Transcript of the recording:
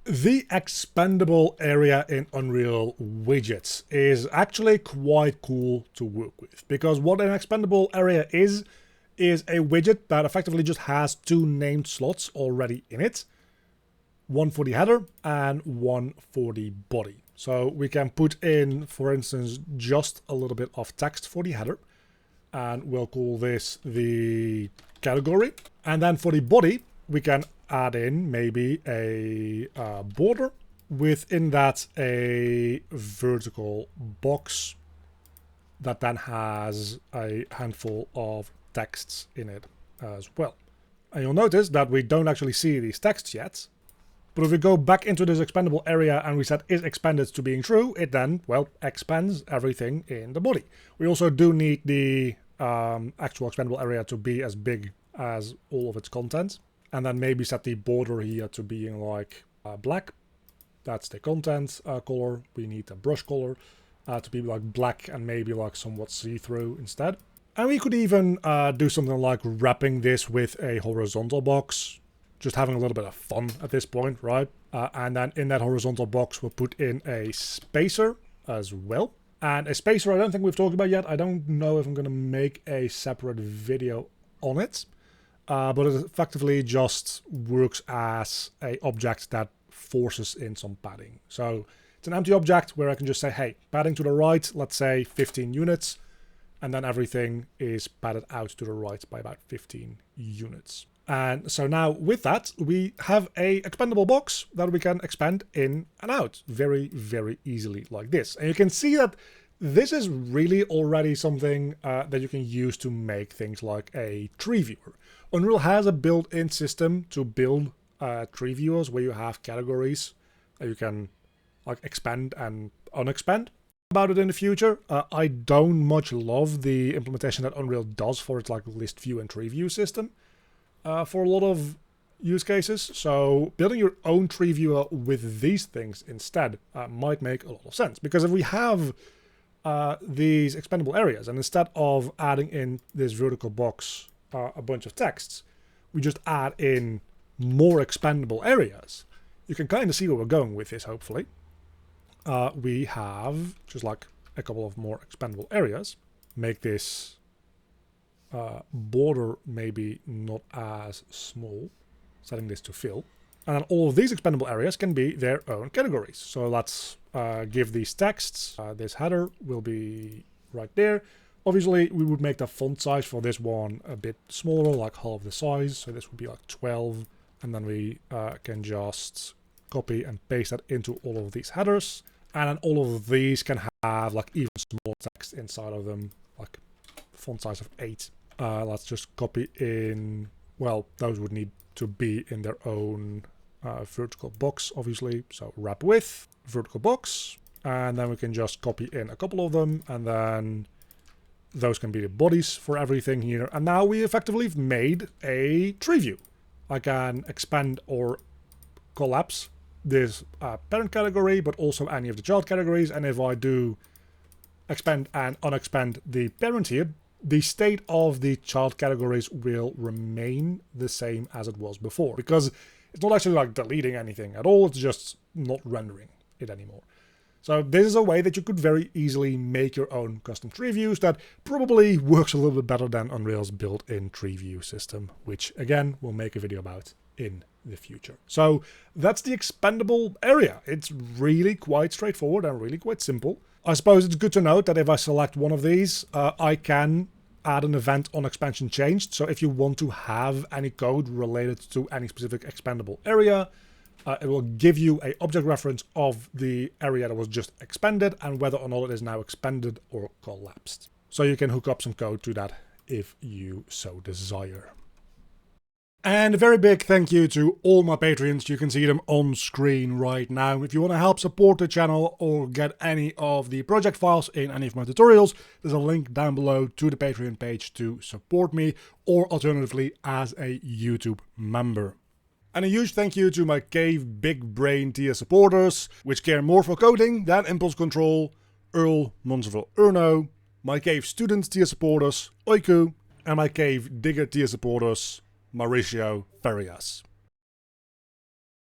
The expandable area in Unreal widgets is actually quite cool to work with, because what an expandable area is a widget that effectively just has two named slots already in it. One for the header and one for the body. So we can put in, for instance, just a little bit of text for the header, and we'll call this the category. And then for the body, we can add in maybe a border, within that a vertical box that then has a handful of texts in it as well. And you'll notice that we don't actually see these texts yet, but if we go back into this expandable area and we set is expanded to being true, it then, well, expands everything in the body. We also do need the actual expandable area to be as big as all of its content. And then maybe set the border here to being like black. That's the content color. We need the brush color to be like black and maybe like somewhat see-through instead. And we could even do something like wrapping this with a horizontal box. Just having a little bit of fun at this point, right? And then in that horizontal box, we'll put in a spacer as well. And a spacer I don't think we've talked about yet. I don't know if I'm going to make a separate video on it. But it effectively just works as an object that forces in some padding. So it's an empty object where I can just say, hey, padding to the right, let's say 15 units. And then everything is padded out to the right by about 15 units. And so now with that, we have a expandable box that we can expand in and out very, very easily like this. And you can see that this is really already something that you can use to make things like a tree viewer. Unreal has a built-in system to build tree viewers where you have categories that you can like expand and unexpand. About it in the future, I don't much love the implementation that Unreal does for its like list view and tree view system for a lot of use cases. So building your own tree viewer with these things instead might make a lot of sense, because if we have these expandable areas, and instead of adding in this vertical box a bunch of texts, we just add in more expandable areas, you can kind of see where we're going with this, hopefully. We have just like a couple of more expandable areas. Make this border maybe not as small, setting this to fill. And then all of these expandable areas can be their own categories. So let's give these texts. This header will be right there. Obviously, we would make the font size for this one a bit smaller, like half the size. So this would be like 12. And then we can just copy and paste that into all of these headers. And then all of these can have like even smaller text inside of them, like font size of 8. Let's just copy in, well, those would need to be in their own vertical box, obviously. So wrap with vertical box, and then we can just copy in a couple of them, and then those can be the bodies for everything here. And now we effectively made a tree view. I can expand or collapse this parent category, but also any of the child categories. And if I do expand and unexpand the parent here, the state of the child categories will remain the same as it was before, because it's not actually like deleting anything at all. It's just not rendering it anymore. So this is a way that you could very easily make your own custom tree views that probably works a little bit better than Unreal's built-in tree view system, which again, we'll make a video about in the future. So that's the expandable area. It's really quite straightforward and really quite simple. I suppose it's good to note that if I select one of these, I can add an event on expansion changed. So if you want to have any code related to any specific expandable area, it will give you an object reference of the area that was just expanded and whether or not it is now expanded or collapsed. So you can hook up some code to that if you so desire. And a very big thank you to all my Patreons. You can see them on screen right now. If you want to help support the channel or get any of the project files in any of my tutorials, there's a link down below to the Patreon page to support me, or alternatively as a YouTube member. And a huge thank you to my Cave Big Brain tier supporters, which care more for coding than impulse control: Earl, Monserville Erno, my Cave Students tier supporters, Oiku, and my Cave Digger tier supporters, Mauricio Farias.